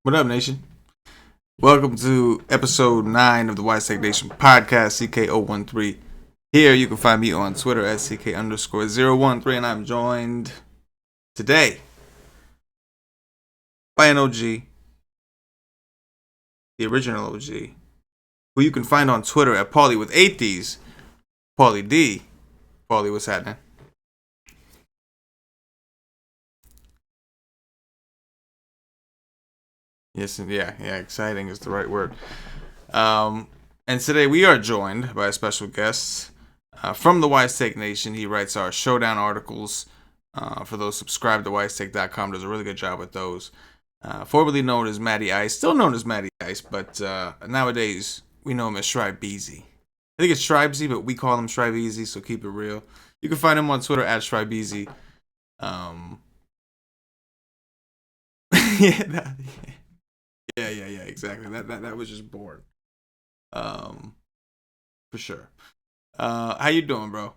What up, Nation? Welcome to episode 9 of the WiseTake Nation podcast, CK013. Here you can find me on Twitter at CK_013, and I'm joined today by an OG, the original OG, who you can find on Twitter at Paulie with 8 Ds, Paulie D. Paulie, what's happening? Yes, yeah, exciting is the right word. And today we are joined by a special guest from the WiseTake Nation. He writes our showdown articles. For those subscribed to WiseTake.com, does a really good job with those. Formerly known as Matty Ice, still known as Matty Ice, but nowadays we know him as Schribezy. I think it's Schribezy, but we call him Schribezy, so keep it real. You can find him on Twitter at Schribezy. Yeah, exactly. That was just bored. For sure. How you doing, bro?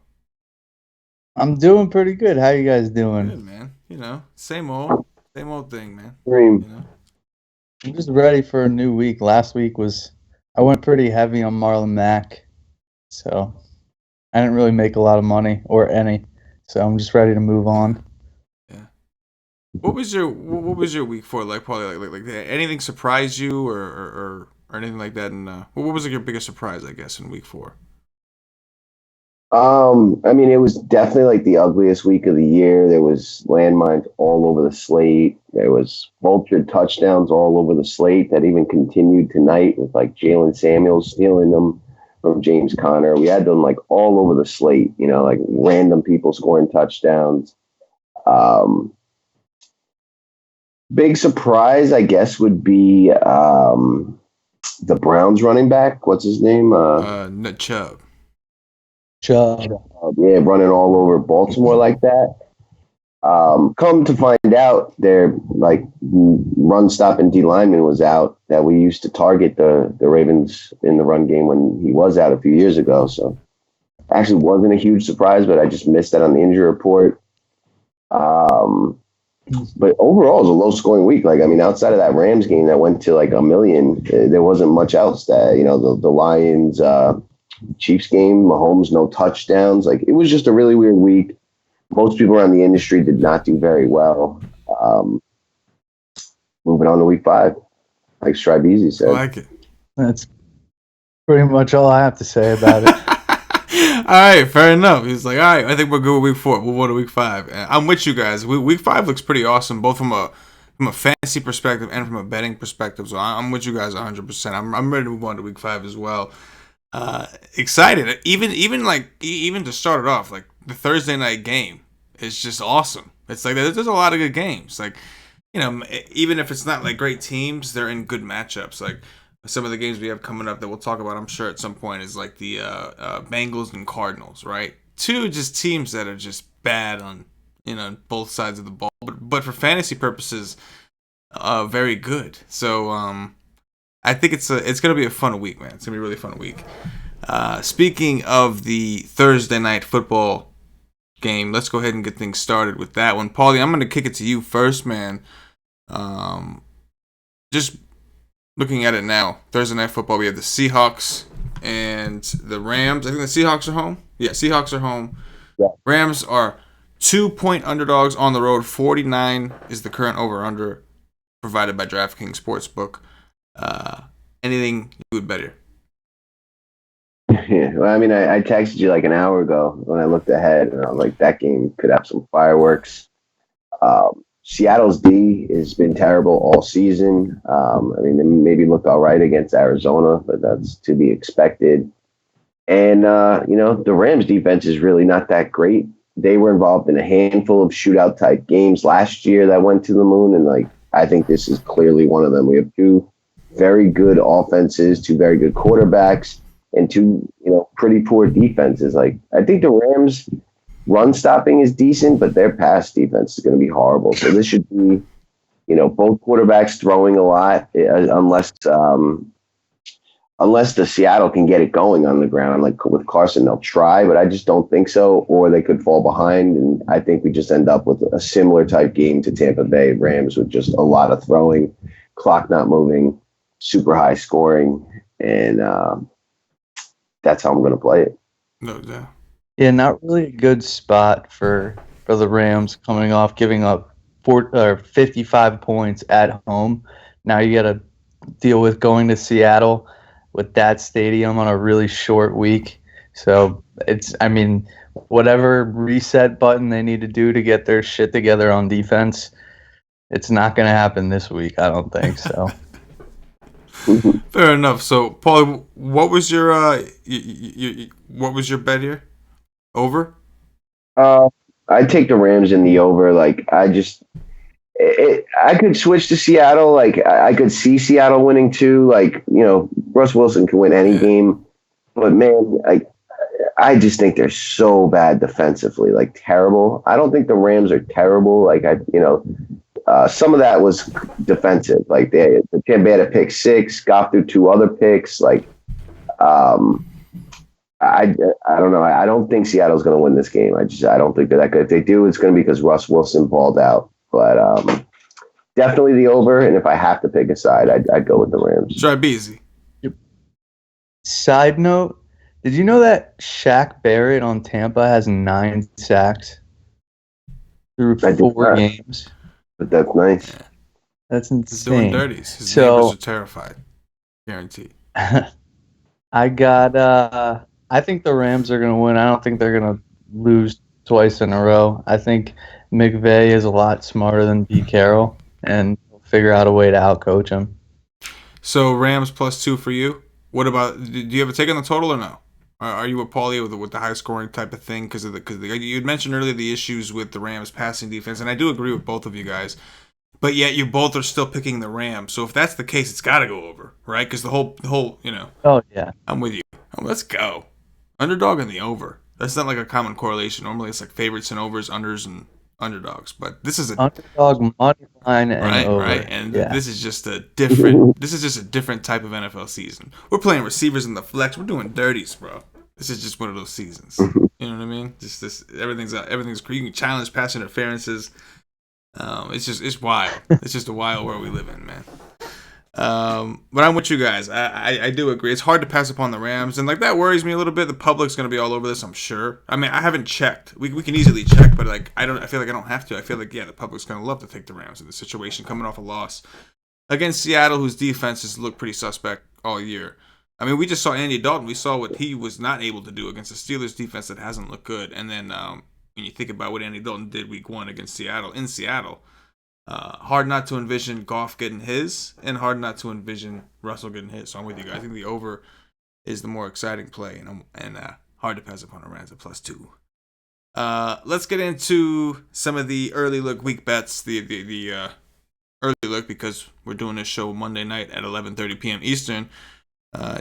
I'm doing pretty good. How you guys doing? Good, man. You know, same old thing, man. Dream. You know? I'm just ready for a new week. Last week I went pretty heavy on Marlon Mack, so I didn't really make a lot of money or any. So I'm just ready to move on. Yeah. What was your week for? Like, probably like anything surprised you or anything like that? And what was like your biggest surprise, I guess, in week 4? I mean, it was definitely like the ugliest week of the year. There was landmines all over the slate. There was vultured touchdowns all over the slate that even continued tonight with like Jalen Samuels stealing them from James Conner. We had them like all over the slate, you know, like random people scoring touchdowns. Big surprise, I guess, would be the Browns running back. What's his name? Nick Chubb. Yeah, running all over Baltimore like that. Come to find out, their like run stopping D lineman was out that we used to target the Ravens in the run game when he was out a few years ago. So actually wasn't a huge surprise, but I just missed that on the injury report. But overall, it was a low scoring week. Like, I mean, outside of that Rams game that went to like 1 million, there wasn't much else. That, you know, the Lions, Chiefs game, Mahomes, no touchdowns. Like, it was just a really weird week. Most people around the industry did not do very well. Moving on to week 5, like Schribezy said. I like it. That's pretty much all I have to say about it. All right, fair enough. He's like, all right, I think we're good with week 4. We'll go to week 5. And I'm with you guys. Week 5 looks pretty awesome, both from a fantasy perspective and from a betting perspective. So I'm with you guys 100%. I'm ready to move on to week 5 as well. Excited. Even to start it off, like the Thursday night game is just awesome. It's like there's a lot of good games. Like, you know, even if it's not like great teams, they're in good matchups. Like some of the games we have coming up that we'll talk about, I'm sure at some point, is like the Bengals and Cardinals, right? Two just teams that are just bad on, you know, both sides of the ball, but for fantasy purposes, very good. So I think it's gonna be a fun week, man. It's gonna be a really fun week. Speaking of the Thursday night football game, let's go ahead and get things started with that one. Paulie, I'm gonna kick it to you first, man. Just looking at it now, Thursday night football, we have the Seahawks and the Rams. I think the Seahawks are home. Yeah, Seahawks are home. Yeah. Rams are 2-point underdogs on the road. 49 is the current over/under provided by DraftKings Sportsbook. Anything you would better? Yeah, well, I mean, I texted you like an hour ago when I looked ahead, and I was like, that game could have some fireworks. Seattle's D has been terrible all season. I mean, they maybe looked all right against Arizona, but that's to be expected. And, you know, the Rams defense is really not that great. They were involved in a handful of shootout type games last year that went to the moon. And like, I think this is clearly one of them. We have 2 very good offenses, 2 very good quarterbacks, and 2, you know, pretty poor defenses. Like, I think the Rams run stopping is decent, but their pass defense is going to be horrible. So this should be, you know, both quarterbacks throwing a lot, unless the Seattle can get it going on the ground. Like with Carson, they'll try, but I just don't think so. Or they could fall behind, and I think we just end up with a similar type game to Tampa Bay Rams with just a lot of throwing. clock not moving, super high scoring, and that's how I'm going to play it. No doubt. Yeah, not really a good spot for the Rams coming off giving up 55 points at home. Now you got to deal with going to Seattle with that stadium on a really short week. So whatever reset button they need to do to get their shit together on defense, it's not going to happen this week. I don't think so. Fair enough. So, Paul, what was your what was your bet here? Over? I'd take the Rams in the over. Like, I could switch to Seattle. Like, I could see Seattle winning too. Like, Russ Wilson can win any game, but man, I just think they're so bad defensively, like terrible. I don't think the Rams are terrible. Like, some of that was defensive. Like, they had a pick six, got through two other picks. Like, I don't know. I don't think Seattle's going to win this game. I don't think they're that good. If they do, it's going to be because Russ Wilson balled out. But definitely the over. And if I have to pick a side, I'd go with the Rams. Schribezy. Yep. Side note: did you know that Shaq Barrett on Tampa has 9 sacks through 4 games? But that's nice. That's insane. He's doing dirties. His neighbors are terrified. Guaranteed. I think the Rams are going to win. I don't think they're going to lose twice in a row. I think McVay is a lot smarter than Pete Carroll, and he'll figure out a way to outcoach him. So Rams +2 for you. What about? Do you have a take on the total or no? Are you with Paulie with the high scoring type of thing? Because you had mentioned earlier the issues with the Rams passing defense, and I do agree with both of you guys. But yet you both are still picking the Rams. So if that's the case, it's got to go over, right? Because the whole Oh yeah. I'm with you. Let's go. Underdog and the over. That's not like a common correlation. Normally it's like favorites and overs, unders and underdogs. But this is a underdog, money line, and over. Right. And this is just a different. This is just a different type of NFL season. We're playing receivers in the flex. We're doing dirties, bro. This is just one of those seasons. You know what I mean? Just this. Everything's. You can challenge pass interferences. It's wild. It's just a wild world we live in, man. But I'm with you guys. I do agree. It's hard to pass upon the Rams, and like that worries me a little bit. The public's gonna be all over this, I'm sure. I mean, I haven't checked. We can easily check, but like I feel like I don't have to. I feel like the public's gonna love to take the Rams in this situation, coming off a loss against Seattle, whose defense has looked pretty suspect all year. I mean, we just saw Andy Dalton. We saw what he was not able to do against the Steelers defense that hasn't looked good. And then when you think about what Andy Dalton did week 1 against Seattle, in Seattle, hard not to envision Goff getting his, and hard not to envision Russell getting his. So I'm with you guys. I think the over is the more exciting play, and hard to pass upon the Rams at +2. Let's get into some of the early look week bets. The early look, because we're doing this show Monday night at 11:30 p.m. Eastern,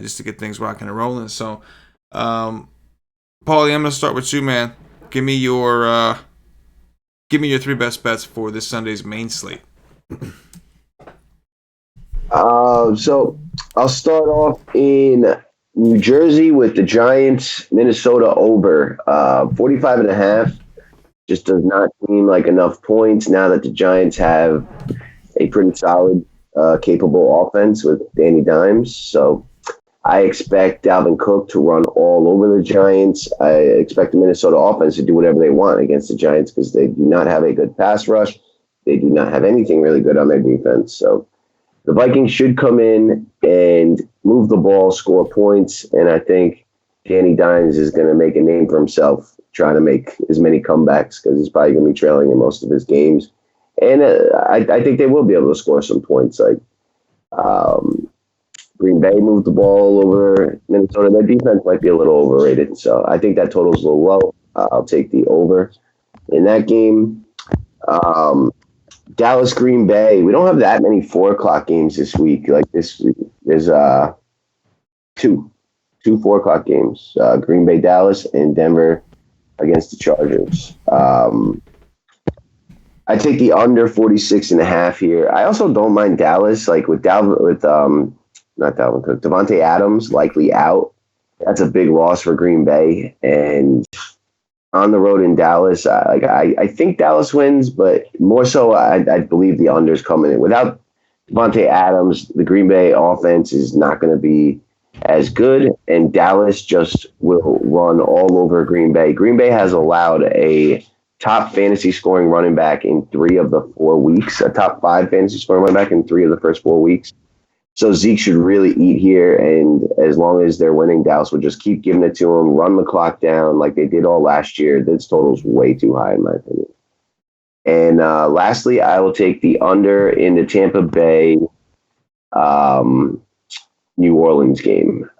just to get things rocking and rolling. So, Paulie, I'm gonna start with you, man. Give me your 3 best bets for this Sunday's main slate. So I'll start off in New Jersey with the Giants, Minnesota over 45.5. Just does not seem like enough points now that the Giants have a pretty solid, capable offense with Danny Dimes. So I expect Dalvin Cook to run all over the Giants. I expect the Minnesota offense to do whatever they want against the Giants because they do not have a good pass rush. They do not have anything really good on their defense. So the Vikings should come in and move the ball, score points, and I think Danny Dimes is going to make a name for himself trying to make as many comebacks because he's probably going to be trailing in most of his games. And I think they will be able to score some points. Like Green Bay moved the ball over Minnesota. Their defense might be a little overrated. So I think that total's a little low. I'll take the over in that game. Dallas, Green Bay. We don't have that many 4:00 games this week. Like this, there's two 4:00 games. Green Bay, Dallas, and Denver against the Chargers. I take the under 46.5 here. I also don't mind Dallas, like with not Dalvin Cook, Devontae Adams likely out. That's a big loss for Green Bay, and on the road in Dallas, I think Dallas wins, but more so I believe the under's coming in. Without Devontae Adams, the Green Bay offense is not going to be as good, and Dallas just will run all over Green Bay. Green Bay has allowed a top fantasy scoring running back in 3 of the 4 weeks, a top 5 fantasy scoring running back in 3 of the first 4 weeks. So Zeke should really eat here, and as long as they're winning, Dallas will just keep giving it to him, run the clock down like they did all last year. This total is way too high, in my opinion. And lastly, I will take the under in the Tampa Bay New Orleans game.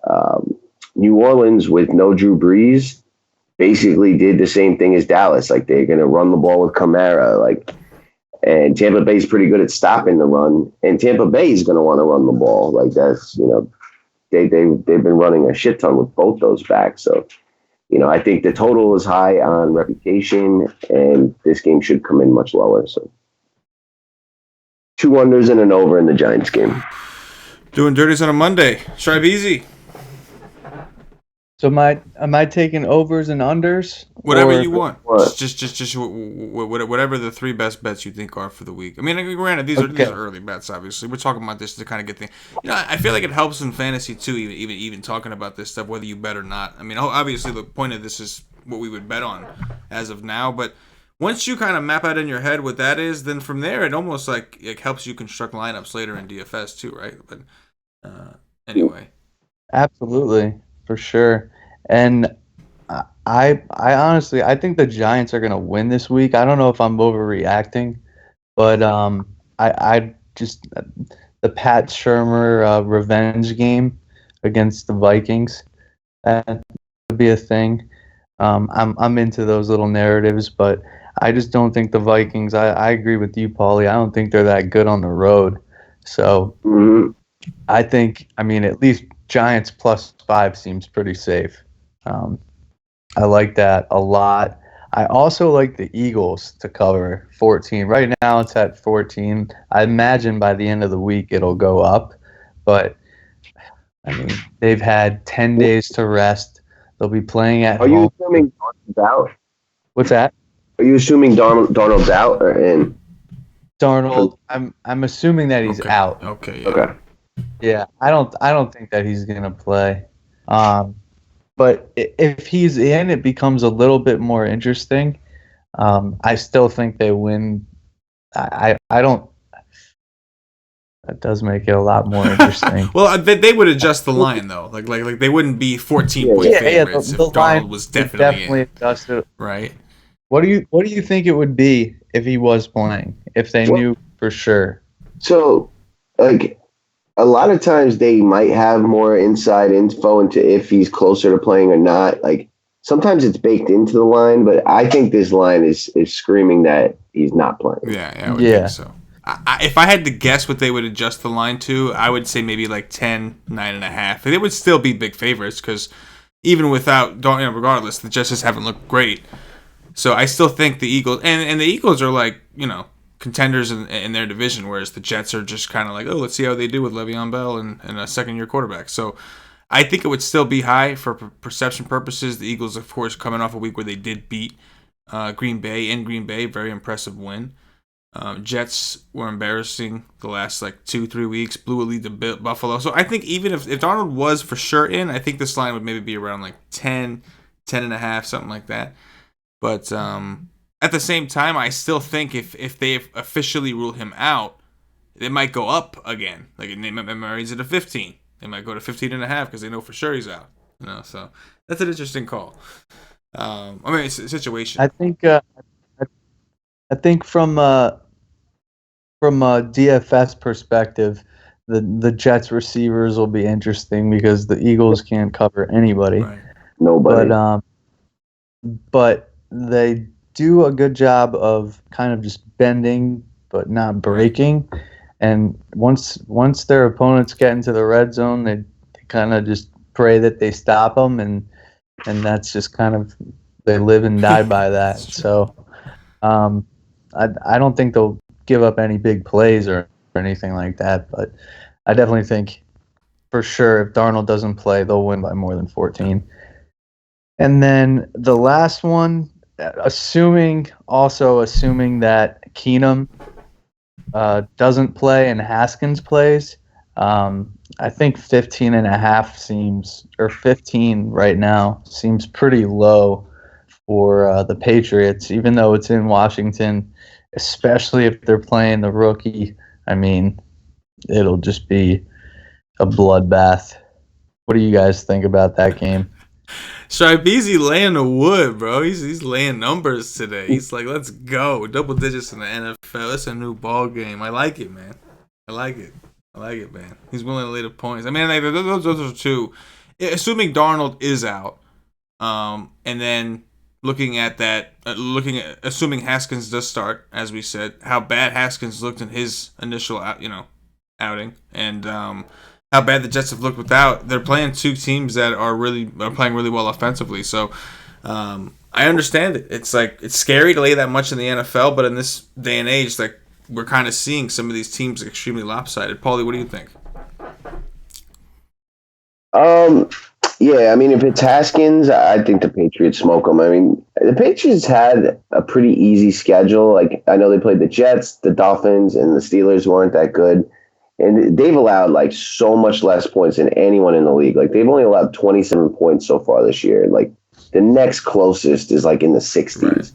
New Orleans with no Drew Brees basically did the same thing as Dallas. Like they're going to run the ball with Kamara. And Tampa Bay's pretty good at stopping the run. And Tampa Bay is going to want to run the ball. Like that's they've been running a shit ton with both those backs. So I think the total is high on reputation, and this game should come in much lower. So 2 unders and an over in the Giants game. Doing dirties on a Monday. Schribezy. So am I taking overs and unders? Whatever you want. Just whatever the 3 best bets you think are for the week. I mean, granted, these are early bets. Obviously, we're talking about this to kind of get things. I feel like it helps in fantasy too. Even talking about this stuff, whether you bet or not. I mean, obviously, the point of this is what we would bet on as of now. But once you kind of map out in your head what that is, then from there, it almost like it helps you construct lineups later in DFS too, right? But anyway, absolutely. For sure. And I honestly, I think the Giants are going to win this week. I don't know if I'm overreacting, but I just the Pat Shurmur revenge game against the Vikings, that would be a thing. I'm into those little narratives, but I just don't think the Vikings, I agree with you, Paulie. I don't think they're that good on the road. So I think, at least Giants +5 seems pretty safe. I like that a lot. I also like the Eagles to cover 14. Right now it's at 14. I imagine by the end of the week it'll go up. But, they've had 10 days to rest. They'll be playing at home. Are you assuming Darnold's out? What's that? Are you assuming Darnold's out or in? Darnold, I'm assuming that he's out. Okay. Yeah. Okay. Yeah, I don't think that he's gonna play. But if he's in, it becomes a little bit more interesting. I still think they win. I don't. That does make it a lot more interesting. Well, they would adjust the line though. Like they wouldn't be 14-point favorites if Darnold was definitely adjusted. Right. What do you think it would be if he was playing? If they knew for sure? So, a lot of times they might have more inside info into if he's closer to playing or not. Sometimes it's baked into the line, but I think this line is screaming that he's not playing. Yeah, I would think so. If I had to guess what they would adjust the line to, I would say maybe 10, 9.5. They would still be big favorites because even without, regardless, the Jets just haven't looked great. So I still think the Eagles, and the Eagles are contenders in their division, whereas the Jets are just kind of let's see how they do with Le'Veon Bell and a second-year quarterback. So I think it would still be high for perception purposes. The Eagles, of course, coming off a week where they did beat Green Bay in Green Bay, very impressive win. Jets were embarrassing the last 2-3 weeks, blew a lead to Buffalo. So I think even if Darnold was for sure in, I think this line would maybe be around 10, 10.5, something like that. But at the same time, I still think if they officially rule him out, they might go up again. They might raise it to 15. They might go to 15.5 because they know for sure he's out. So that's an interesting call. It's a situation. I think from a DFS perspective, the Jets receivers will be interesting because the Eagles can't cover anybody. Right. Nobody. But they do a good job of kind of just bending but not breaking. And once their opponents get into the red zone, they kind of just pray that they stop them, and that's just kind of they live and die by that. So I don't think they'll give up any big plays or anything like that, but I definitely think for sure if Darnold doesn't play, they'll win by more than 14. And then the last one, assuming that Keenum doesn't play and Haskins plays, I think 15.5 seems, or 15 right now, seems pretty low for the Patriots, even though it's in Washington, especially if they're playing the rookie. I mean, it'll just be a bloodbath. What do you guys think about that game? Schribezy laying the wood, bro. He's laying numbers today. He's like, let's go. Double digits in the NFL. It's a new ball game. I like it, man. I like it. I like it, man. He's willing to lay the points. I mean, like, those are two. Assuming Darnold is out, and then looking at that, assuming Haskins does start, as we said, how bad Haskins looked in his initial, outing, and how bad the Jets have looked without. They're playing two teams that are playing really well offensively. So I understand it. It's like it's scary to lay that much in the NFL, but in this day and age, like we're kind of seeing some of these teams extremely lopsided. Paulie, what do you think? Yeah, I mean, if it's Haskins, I think the Patriots smoke them. I mean, the Patriots had a pretty easy schedule. Like, I know they played the Jets, the Dolphins, and the Steelers weren't that good. And they've allowed, like, so much less points than anyone in the league. Like, they've only allowed 27 points so far this year. Like, the next closest is, like, in the 60s.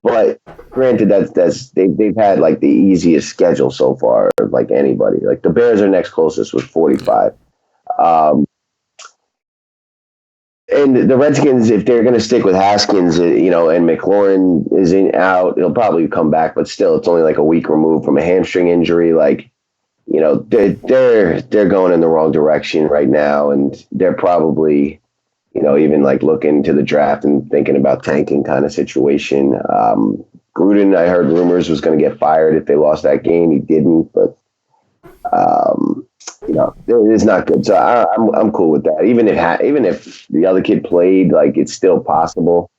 Right. But granted, they've had, like, the easiest schedule so far, like anybody. Like, the Bears are next closest with 45. And the Redskins, if they're going to stick with Haskins, and McLaurin is out, he'll probably come back. But still, it's only like a week removed from a hamstring injury. Like, they're going in the wrong direction right now, and they're probably, even like looking to the draft and thinking about tanking kind of situation. Gruden, I heard rumors, was going to get fired if they lost that game. He didn't, but it's not good. So I'm cool with that. Even if the other kid played, like, it's still possible.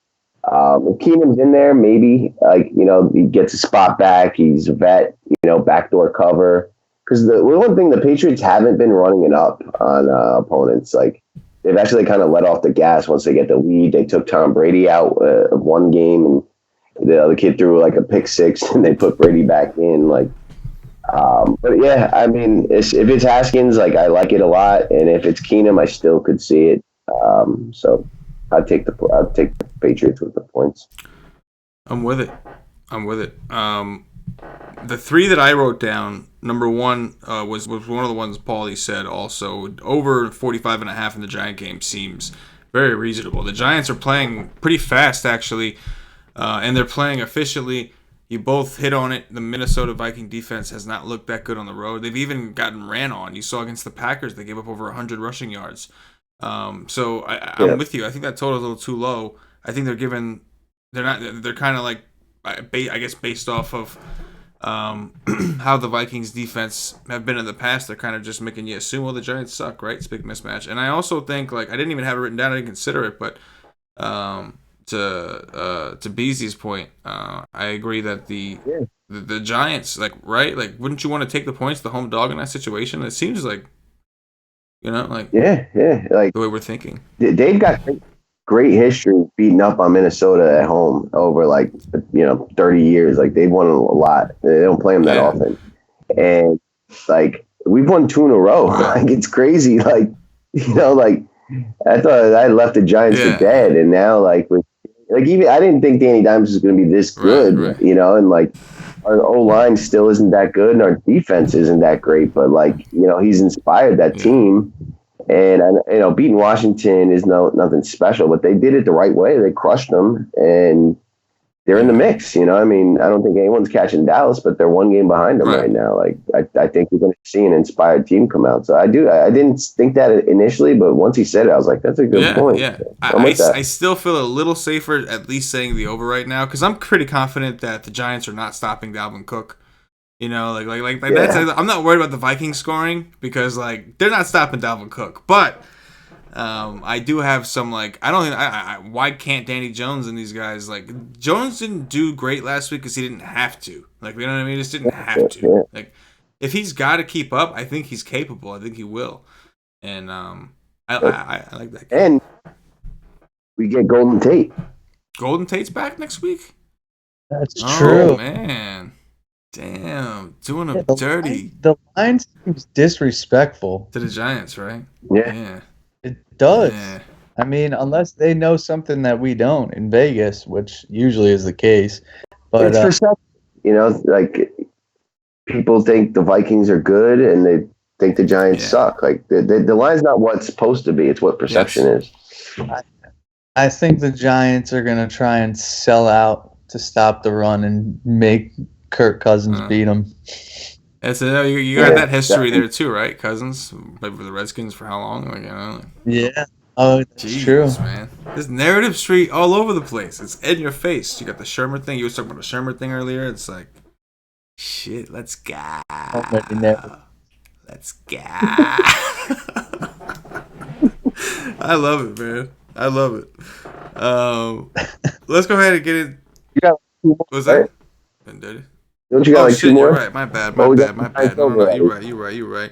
If Keenum's in there, maybe he gets a spot back. He's a vet, backdoor cover. Because the one thing, the Patriots haven't been running it up on opponents. Like, they've actually kind of let off the gas once they get the lead. They took Tom Brady out of one game, and the other kid threw like a pick six, and they put Brady back in. Like. But yeah, I mean, if it's Haskins, like, I like it a lot, and if it's Keenum, I still could see it. So I'd take the Patriots with the points. I'm with it. The three that I wrote down, number one was one of the ones Paulie said. Also, over 45.5 in the Giant game seems very reasonable. The Giants are playing pretty fast, actually, and they're playing efficiently. You both hit on it. The Minnesota Viking defense has not looked that good on the road. They've even gotten ran on. You saw against the Packers, they gave up over 100 rushing yards. So I'm with you. I think that total is a little too low. I think they're kind of like, I guess, based off of how the Vikings defense have been in the past, they're kind of just making you assume, well, the Giants suck, right? It's a big mismatch. And I also think, like, I didn't even have it written down. I didn't consider it, but to Beasley's point, I agree that the Giants, like, right, like, wouldn't you want to take the points, the home dog in that situation? It seems like, like, like the way we're thinking. They've got great history beating up on Minnesota at home over 30 years. Like, they've won a lot. They don't play them that often, and like, we've won 2 in a row. Wow. Like, it's crazy. Like, like, I thought I left the Giants for dead, and now, like, even I didn't think Danny Dimes was going to be this good, right. And like, our O-line still isn't that good, and our defense isn't that great, but like, he's inspired that team, and beating Washington is nothing special, but they did it the right way. They crushed them, and they're in the mix. I mean, I don't think anyone's catching Dallas, but they're one game behind them right now. Like, I think we're going to see an inspired team come out. So I didn't think that initially, but once he said it, I was like, that's a good point. Yeah, I still feel a little safer at least saying the over right now, because I'm pretty confident that the Giants are not stopping Dalvin Cook. That's, I'm not worried about the Vikings scoring, because, like, they're not stopping Dalvin Cook, but. I do have some, like, I don't think why can't Danny Jones and these guys, like, Jones didn't do great last week because he didn't have to, like, you know what I mean? He just didn't have to. Like, if he's got to keep up, I think he's capable. I think he will, and I like that game. And we get Golden Tate. Golden Tate's back next week. That's true. Man, Damn, doing them Yeah, dirty the line seems disrespectful. to the Giants, right? Yeah. Yeah. It does. Yeah. I mean, unless they know something that we don't in Vegas, which usually is the case. But It's perception. You know, like people think the Vikings are good and they think the Giants Yeah. suck. Like the line's not what's supposed to be. It's what perception is. I think the Giants are going to try and sell out to stop the run and make Kirk Cousins beat them. That's you got that history there too, right? Cousins played for the Redskins for how long? Like, Yeah. Oh, that's true. Man. This narrative street all over the place. It's in your face. You got the Shermer thing. You were talking about the Shermer thing earlier. It's like, shit, let's go. Let's go. I love it, man. I love it. Let's go ahead and get it. You got 2 more, What was that? right? Did it? Don't you got like 2 more? You're right. My bad. Oh, My we got bad. No, over you're right.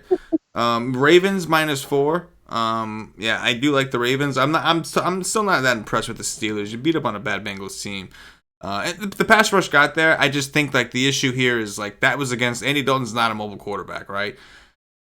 Ravens -4. Yeah, I do like the Ravens. I'm still not that impressed with the Steelers. You beat up on a bad Bengals team. And the pass rush got there. I just think like the issue here is like that was against Andy Dalton's not a mobile quarterback, right?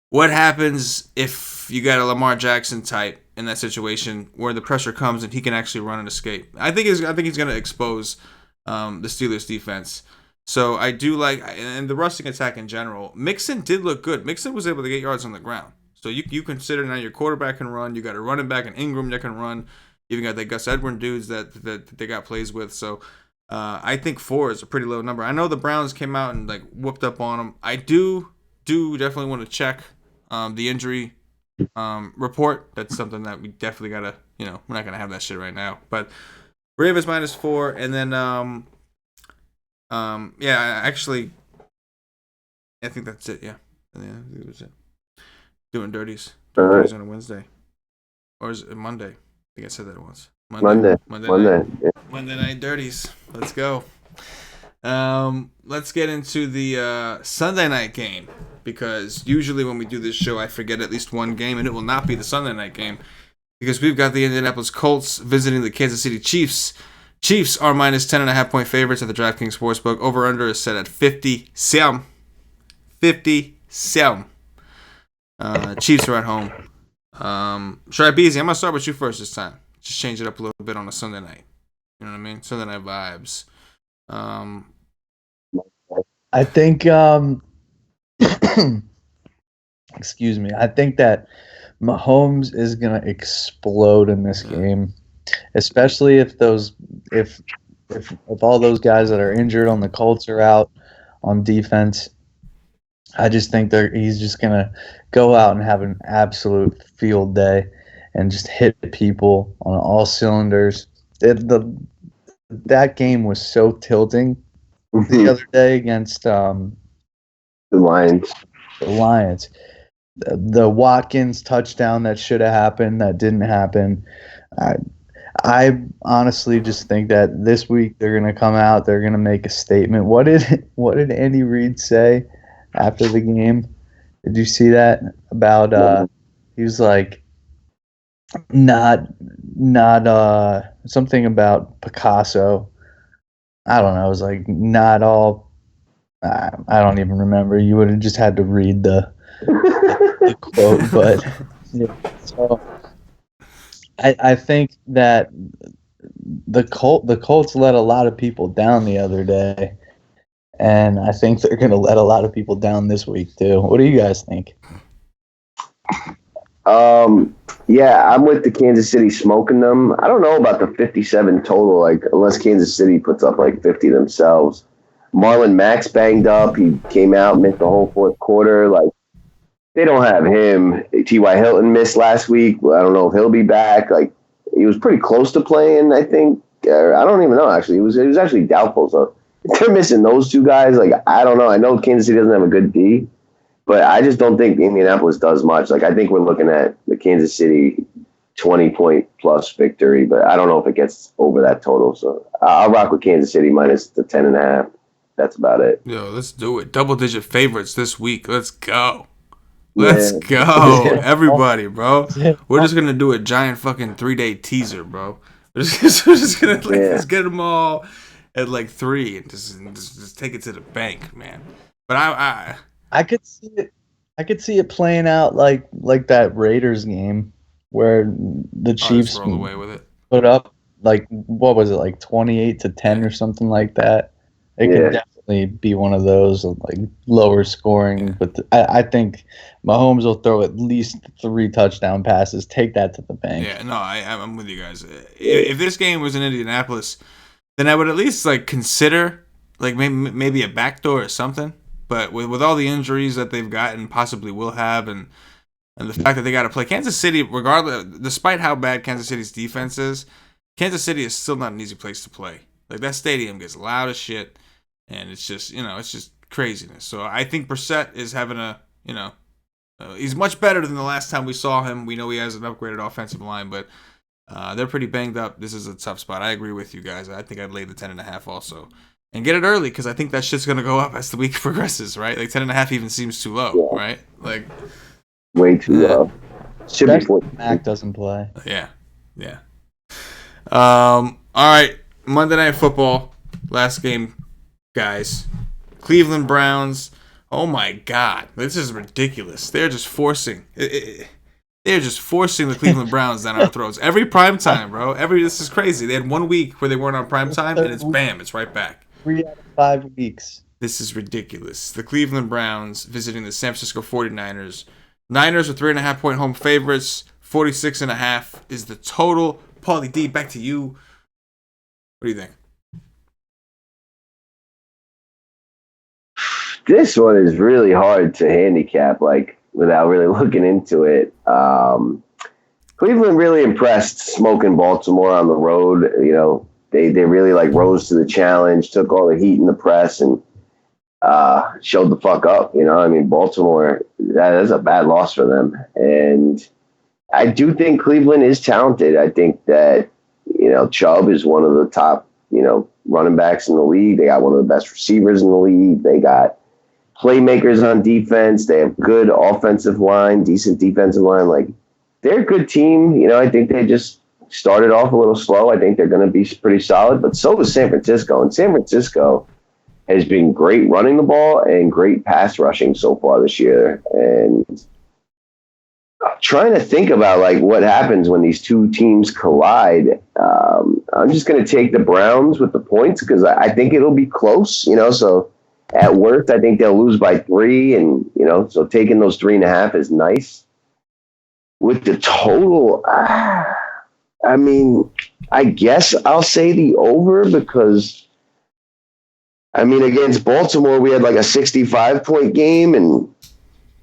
What happens if you got a Lamar Jackson type in that situation where the pressure comes and he can actually run and escape? I think he's going to expose the Steelers defense. So I do like, and the rushing attack in general. Mixon did look good. Mixon was able to get yards on the ground. So you consider now your quarterback can run. You got a running back and Ingram that can run. You even got the Gus Edwin dudes that they got plays with. So I think 4 is a pretty low number. I know the Browns came out and like whooped up on them. I do definitely want to check the injury report. That's something that we definitely gotta. We're not gonna have that shit right now. But Ravens -4, and then yeah, actually, I think that's it. Yeah, I think that's it. Doing dirties on a Wednesday, or is it Monday? I think I said that once. Monday night dirties. Let's go. Let's get into the Sunday night game, because usually when we do this show, I forget at least one game, and it will not be the Sunday night game because we've got the Indianapolis Colts visiting the Kansas City Chiefs. Chiefs are -10.5 point favorites at the DraftKings Sportsbook. Over under is set at 57. 57. Chiefs are at home. Schribezy, I'm gonna start with you first this time. Just change it up a little bit on a Sunday night. You know what I mean? Sunday night vibes. I think excuse me. I think that Mahomes is gonna explode in this game, especially if all those guys that are injured on the Colts are out on defense. I just think he's just gonna go out and have an absolute field day and just hit people on all cylinders. That game was so tilting the other day against the Lions. The Lions. The Watkins touchdown that should have happened, that didn't happen. I honestly just think that this week they're going to come out, they're going to make a statement. What did Andy Reid say after the game? Did you see that? About he was like not something about Picasso. I don't know. It was like not all. I don't even remember. You would have just had to read the quote, but yeah. So I think that the Colts let a lot of people down the other day, and I think they're going to let a lot of people down this week too. What do you guys think? Yeah, I'm with the Kansas City smoking them. I don't know about the 57 total, like unless Kansas City puts up like 50 themselves. Marlon Mack's banged up. He came out, missed the whole fourth quarter. Like, they don't have him. T.Y. Hilton missed last week. I don't know if he'll be back. Like, he was pretty close to playing, I think. I don't even know, actually. It was actually doubtful. So if they're missing those two guys, like, I don't know. I know Kansas City doesn't have a good D, but I just don't think Indianapolis does much. Like, I think we're looking at the Kansas City 20-point-plus victory, but I don't know if it gets over that total. So I'll rock with Kansas City minus the 10.5. That's about it. Yo, let's do it. Double-digit favorites this week. Let's go. Let's go. Everybody, bro. We're just going to do a giant fucking 3-day teaser, bro. We're just going to let's get them all at like 3 and just take it to the bank, man. But I could see it. I could see it playing out like that Raiders game where the just Chiefs roll away with it. put up like what was it, like 28-10 Yeah. or something like that. It Yeah. could definitely be one of those like lower scoring, Yeah. but I think Mahomes will throw at least 3 touchdown passes. Take that to the bank. Yeah, no, I'm with you guys. If this game was in Indianapolis, then I would at least like consider like maybe a backdoor or something. But with all the injuries that they've gotten, possibly will have, and the fact that they got to play Kansas City, regardless, despite how bad Kansas City's defense is, Kansas City is still not an easy place to play. Like that stadium gets loud as shit, and it's just it's just craziness. So I think Brissett is having a he's much better than the last time we saw him. We know he has an upgraded offensive line, but they're pretty banged up. This is a tough spot. I agree with you guys. I think I'd lay the 10.5 also. And get it early because I think that shit's going to go up as the week progresses, right? Like 10.5 even seems too low, right? Like way too low. Should be Especially if Mac doesn't play. Yeah. All right. Monday Night Football. Last game, guys. Cleveland Browns. Oh my God. This is ridiculous. They're just forcing. They're just forcing the Cleveland Browns down our throats. Every prime time, bro. This is crazy. They had 1 week where they weren't on prime time, and it's bam, it's right back. 3 out of 5 weeks. This is ridiculous. The Cleveland Browns visiting the San Francisco 49ers. Niners are 3.5-point home favorites. 46.5 is the total. Paulie D, back to you. What do you think? This one is really hard to handicap, like without really looking into it. Cleveland really impressed smoking Baltimore on the road. They really like rose to the challenge, took all the heat in the press, and showed the fuck up. I mean, Baltimore, that is a bad loss for them. And I do think Cleveland is talented. I think that, Chubb is one of the top, running backs in the league. They got one of the best receivers in the league. They got playmakers on defense. They have good offensive line, decent defensive line. Like, they're a good team. I think they just started off a little slow. I think they're going to be pretty solid, but so is San Francisco. And San Francisco has been great running the ball and great pass rushing so far this year. And I'm trying to think about like what happens when these two teams collide. I'm just going to take the Browns with the points because I think it'll be close, so at worst, I think they'll lose by 3. And, so taking those 3.5 is nice. With the total, I mean, I guess I'll say the over because, I mean, against Baltimore, we had like a 65-point game, and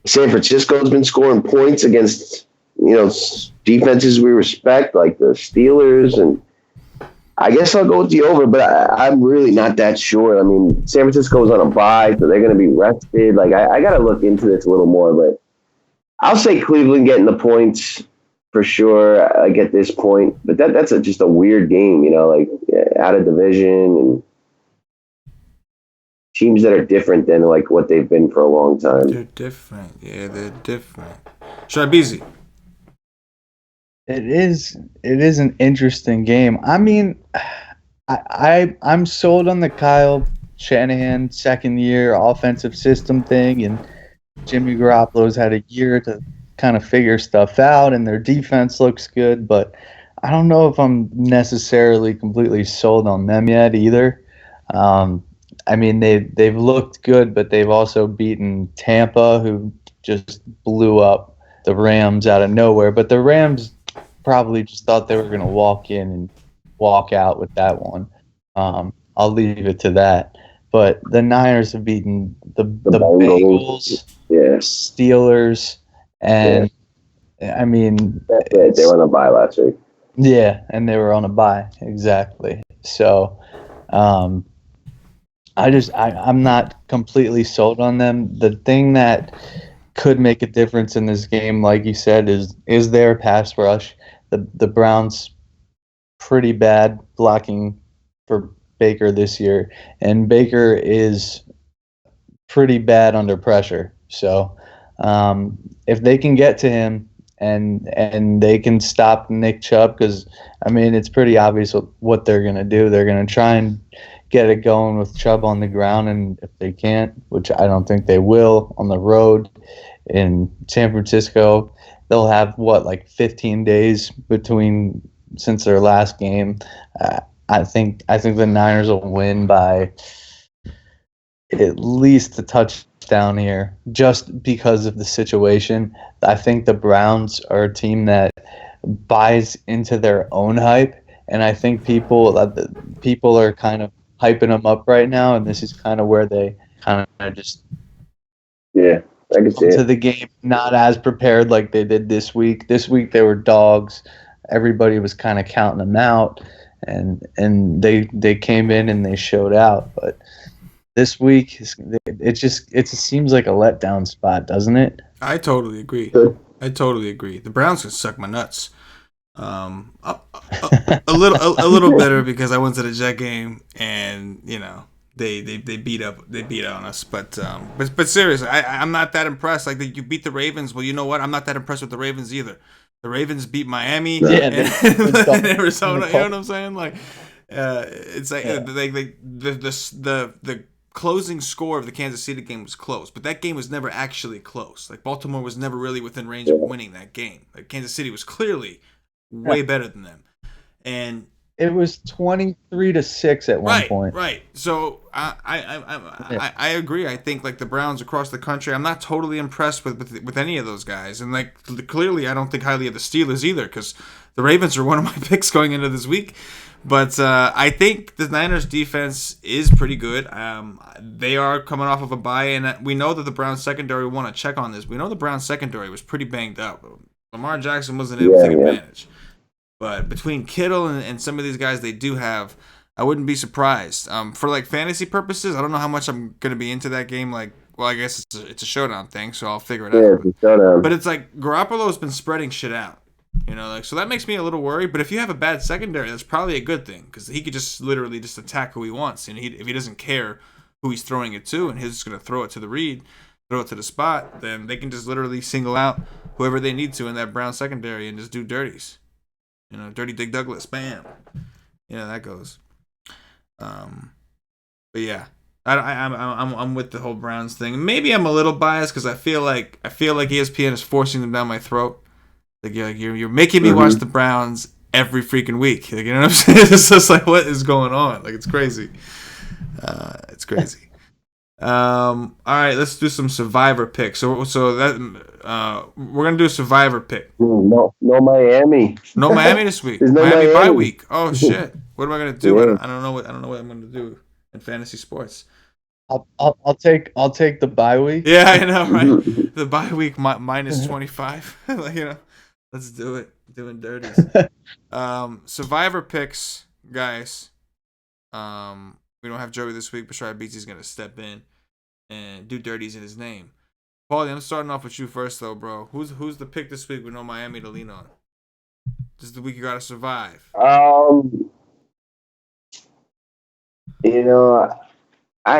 San Francisco's been scoring points against, defenses we respect, like the Steelers. And I guess I'll go with the over, but I'm really not that sure. I mean, San Francisco's on a bye, so they're going to be rested. Like, I got to look into this a little more, but I'll say Cleveland getting the points for sure at this point. But that's just a weird game, like out of division and teams that are different than like what they've been for a long time. They're different. Yeah, they're different. Schribezy. It is an interesting game. I mean, I'm sold on the Kyle Shanahan second year offensive system thing, and Jimmy Garoppolo's had a year to kind of figure stuff out, and their defense looks good, but I don't know if I'm necessarily completely sold on them yet either. I mean, they've looked good, but they've also beaten Tampa, who just blew up the Rams out of nowhere. But the Rams probably just thought they were going to walk in and walk out with that one. I'll leave it to that. But the Niners have beaten the Bengals, Steelers, and I mean, they were on a bye last week. Yeah, and they were on a bye, exactly. So, I'm not completely sold on them. The thing that could make a difference in this game, like you said, is their pass rush. The Browns pretty bad blocking for Baker this year, and Baker is pretty bad under pressure. So if they can get to him and they can stop Nick Chubb, because I mean it's pretty obvious what they're going to do. They're going to try and get it going with Chubb on the ground, and if they can't, which I don't think they will, on the road in San Francisco, they'll have 15 days between since their last game. I think the Niners will win by at least a touchdown here, just because of the situation. I think the Browns are a team that buys into their own hype, and I think people are kind of hyping them up right now, and this is kind of where they kind of just Yeah, I can see come to it. the game not as prepared like they did this week. This week they were dogs. Everybody was kind of counting them out, and they came in and they showed out. But this week it just seems like a letdown spot, doesn't it? I totally agree. Good. I totally agree. The Browns can suck my nuts. A little bitter because I went to the Jet game and they beat on us. But seriously, I'm not that impressed. Like you beat the Ravens. Well, you know what? I'm not that impressed with the Ravens either. The Ravens beat Miami Yeah, and Arizona. You know what I'm saying? Like, it's like the closing score of the Kansas City game was close, but that game was never actually close. Like Baltimore was never really within range of winning that game. Like Kansas City was clearly way better than them, and it was 23-6 at one point. Right. So I agree. I think like the Browns across the country, I'm not totally impressed with any of those guys, and like clearly I don't think highly of the Steelers either because the Ravens are one of my picks going into this week. But I think the Niners defense is pretty good. They are coming off of a bye, and we know that the Browns secondary want to check on this. We know the Browns secondary was pretty banged up. Lamar Jackson wasn't able to take advantage. But between Kittle and some of these guys they do have, I wouldn't be surprised. For like fantasy purposes, I don't know how much I'm going to be into that game. Like, well, I guess it's a showdown thing, so I'll figure it out. It's a showdown. But it's like Garoppolo's been spreading shit out. So that makes me a little worried. But if you have a bad secondary, that's probably a good thing because he could just literally just attack who he wants. And if he doesn't care who he's throwing it to, and he's just going to throw it to the read, throw it to the spot, then they can just literally single out whoever they need to in that Brown secondary and just do dirties. Dirty Dick Douglas, bam. That goes. But yeah, I'm with the whole Browns thing. Maybe I'm a little biased because I feel like ESPN is forcing them down my throat. Like you're making me watch the Browns every freaking week. Like, you know what I'm saying? It's just like what is going on? Like it's crazy. It's crazy. All right, let's do some Survivor picks. So that we're gonna do a Survivor pick. No Miami. No Miami this week. There's no Miami Miami bye week. Oh shit! What am I gonna do? Yeah. I don't know what I'm gonna do in fantasy sports. I'll take the bye week. Yeah, I know, right? The bye week minus 25. Let's do it. Doing dirties. Survivor picks, guys. We don't have Joey this week, but Schribezy is gonna step in and do dirties in his name. Paulie, I'm starting off with you first, though, bro. Who's the pick this week with no Miami to lean on? This is the week you gotta survive. I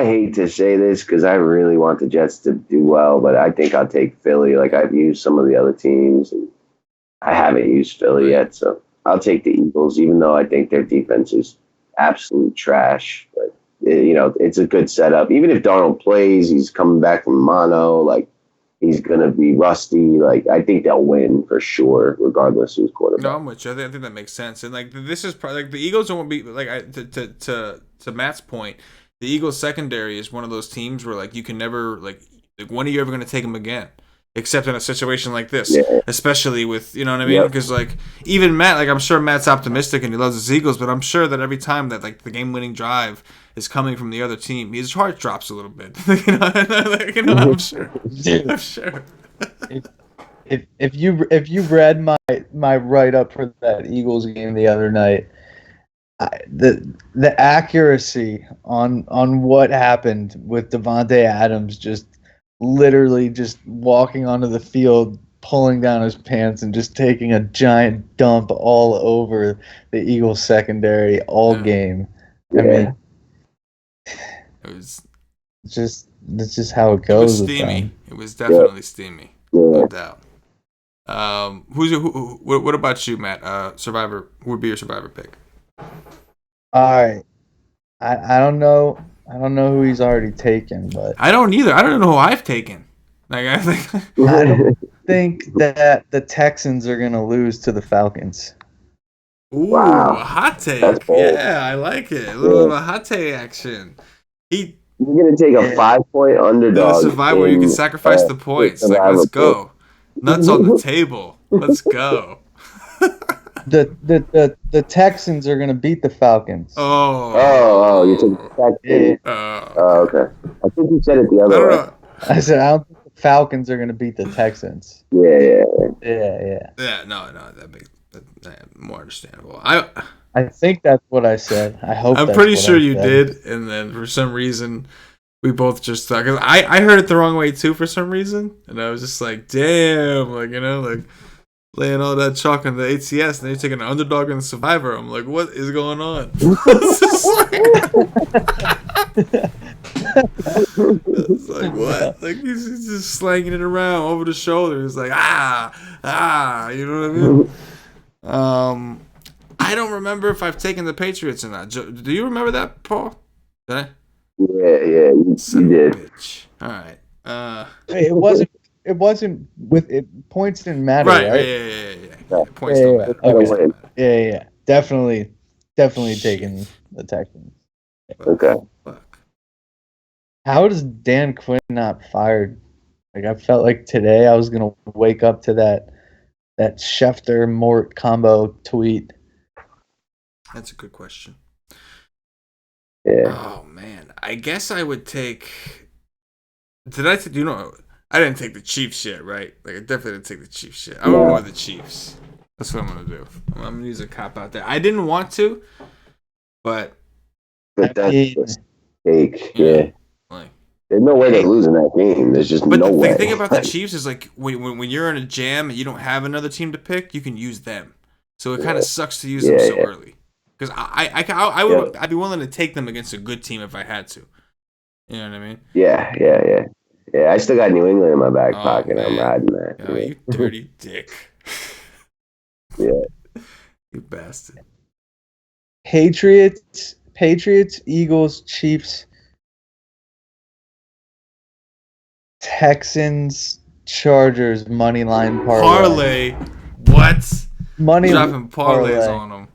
hate to say this because I really want the Jets to do well, but I think I'll take Philly. Like I've used some of the other teams, and I haven't used Philly yet, so I'll take the Eagles, even though I think their defense is absolute trash. But it's a good setup. Even if Darnold plays, he's coming back from mono. Like he's gonna be rusty. Like I think they'll win for sure, regardless who's quarterback. No, I'm with you. I think that makes sense. And like this is probably like the Eagles won't be like to Matt's point. The Eagles secondary is one of those teams where like you can never like when are you ever going to take them again? Except in a situation like this, especially with what I mean? Because like even Matt, like I'm sure Matt's optimistic and he loves his Eagles, but I'm sure that every time that like the game-winning drive is coming from the other team, his heart drops a little bit. I'm sure. Dude, I'm sure. if you read my write up for that Eagles game the other night, the accuracy on what happened with Devontae Adams just literally just walking onto the field, pulling down his pants and just taking a giant dump all over the Eagles secondary all game. I mean, it's just how it goes. It was steamy. It was definitely steamy, no doubt. What about you, Matt? Survivor. Who would be your Survivor pick? All right. I don't know. I don't know who he's already taken, but I don't either. I don't know who I've taken. Like I think. I don't think that the Texans are gonna lose to the Falcons. Ooh, a Wow, hot that's take. bold. Yeah, I like it. A little bit of a hot take action. He You're gonna take a Yeah. 5-point in a underdog survivor, you can in sacrifice the points. Like, let's survivor pool. go. Nuts on the table. Let's go. The Texans are gonna beat the Falcons. Oh, you took the Yeah. Texans. Oh, Okay. okay. I think you said it the I other don't way. know. I said I don't think the Falcons are gonna beat the Texans. Yeah. Yeah. Yeah, no, that makes that more understandable. I think that's what I said. I hope I'm that's pretty what sure I you said. did, and then for some reason, we both just thought. Cause I heard it the wrong way too for some reason, and I was just like, damn, like like laying all that chalk on the ATS, and then you're taking an underdog and the survivor. I'm like, what is going on? It's like what? Like he's just slanging it around over the shoulder. It's like you know what I mean? I don't remember if I've taken the Patriots or not. Do you remember that, Paul? Did I? Yeah, you did. Bitch. All right. It wasn't with it. Points didn't matter, Right. right? Yeah. Points don't matter. Okay. Points don't matter. Yeah. Definitely taking the Texans. Okay. Fuck. How does Dan Quinn not fired? Like I felt like today I was gonna wake up to that Schefter Mort combo tweet. That's a good question. Yeah. Oh man, I guess I would take. Did I? You know, I didn't take the Chiefs yet, right? Like I definitely didn't take the Chiefs yet. I'm gonna go with the Chiefs. That's what I'm gonna do. I'm gonna use a cop out there. I didn't want to, but But that's mean, the mistake. Yeah. like. There's no way they're losing that game. There's just But no way. the thing about the Chiefs is like when you're in a jam and you don't have another team to pick, you can use them. So it kind of sucks to use them so early. Because I'd be willing to take them against a good team if I had to. You know what I mean? Yeah. I still got New England in my back pocket. Man. I'm riding that. Oh, you dirty dick. Yeah. You bastard. Patriots, Eagles, Chiefs, Texans, Chargers, money line parlay. What? Money Dropping parlays parlay. on them.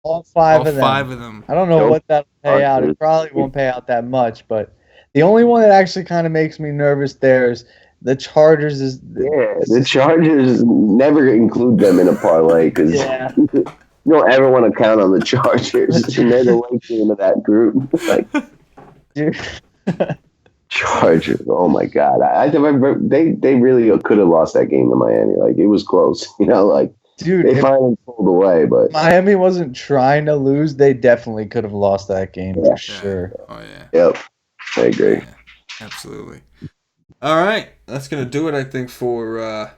All five All of them. five of them. I don't know what that'll pay out. It probably won't pay out that much, but the only one that actually kind of makes me nervous there is the Chargers. The Chargers never include them in a parlay because you don't ever want to count on the Chargers. They're the late game of that group. Like, Chargers. Oh my God! I remember they really could have lost that game to Miami. Like it was close. Dude, they finally pulled away, but Miami wasn't trying to lose. They definitely could have lost that game for sure. Oh yeah. Yep, I agree. Yeah, absolutely. All right, that's gonna do it. I think for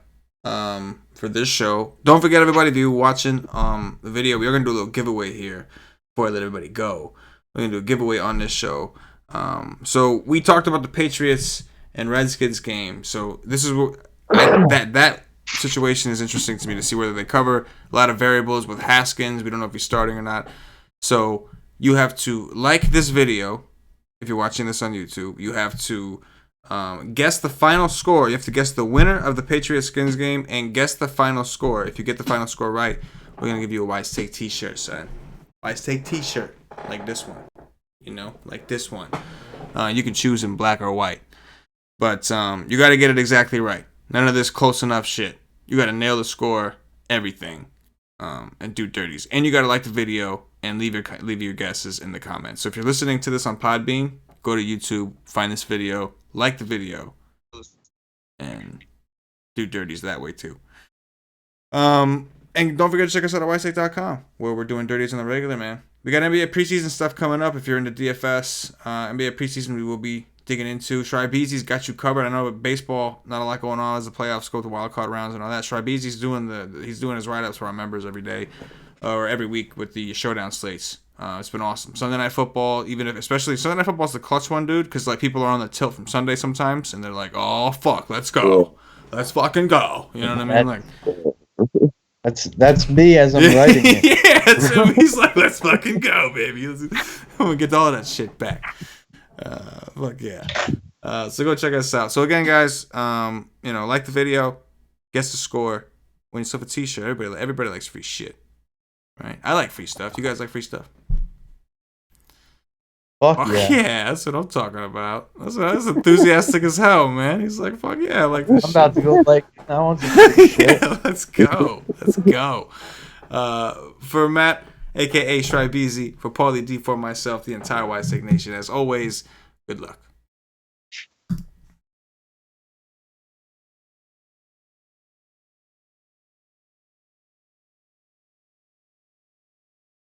this show. Don't forget, everybody, if you're watching the video, we are gonna do a little giveaway here before I let everybody go. We're gonna do a giveaway on this show. So we talked about the Patriots and Redskins game. So this is what that situation is interesting to me to see whether they cover a lot of variables with Haskins. We don't know if he's starting or not. So you have to like this video if you're watching this on YouTube. You have to guess the final score. You have to guess the winner of the Patriots Skins game and guess the final score. If you get the final score right, we're gonna give you a WiseTake t-shirt, son. WiseTake t-shirt like this one. Like this one. You can choose in black or white. But you got to get it exactly right. None of this close enough shit. You got to nail the score, everything, and do dirties. And you got to like the video and leave your guesses in the comments. So if you're listening to this on Podbean, go to YouTube, find this video, like the video, and do dirties that way too. And don't forget to check us out at WiseTake.com, where we're doing dirties on the regular, man. We got NBA preseason stuff coming up. If you're into DFS, NBA preseason we will be digging into. Schribezy's got you covered. I know with baseball, not a lot going on as the playoffs go to wild card rounds and all that. Schribezy's doing his write-ups for our members every day or every week with the showdown slates. It's been awesome. Sunday Night Football, especially Sunday Night Football's the clutch one, dude, because like people are on the tilt from Sunday sometimes, and they're like, "Oh fuck, let's go, let's fucking go." You know what I mean? Like. That's me as I'm writing it. Yeah, so he's like, let's fucking go, baby. we get all that shit back. Fuck yeah. So go check us out. So again, guys, like the video, guess the score, win yourself a t-shirt. Everybody likes free shit. Right? I like free stuff. You guys like free stuff? Fuck Yeah, that's what I'm talking about. That's enthusiastic as hell, man. He's like, fuck yeah, I like this I'm about to go like, I want some shit. Yeah, let's go. Let's go. For Matt, aka Schribezy, for Paulie D, for myself, the entire WiseTake Nation, as always, good luck.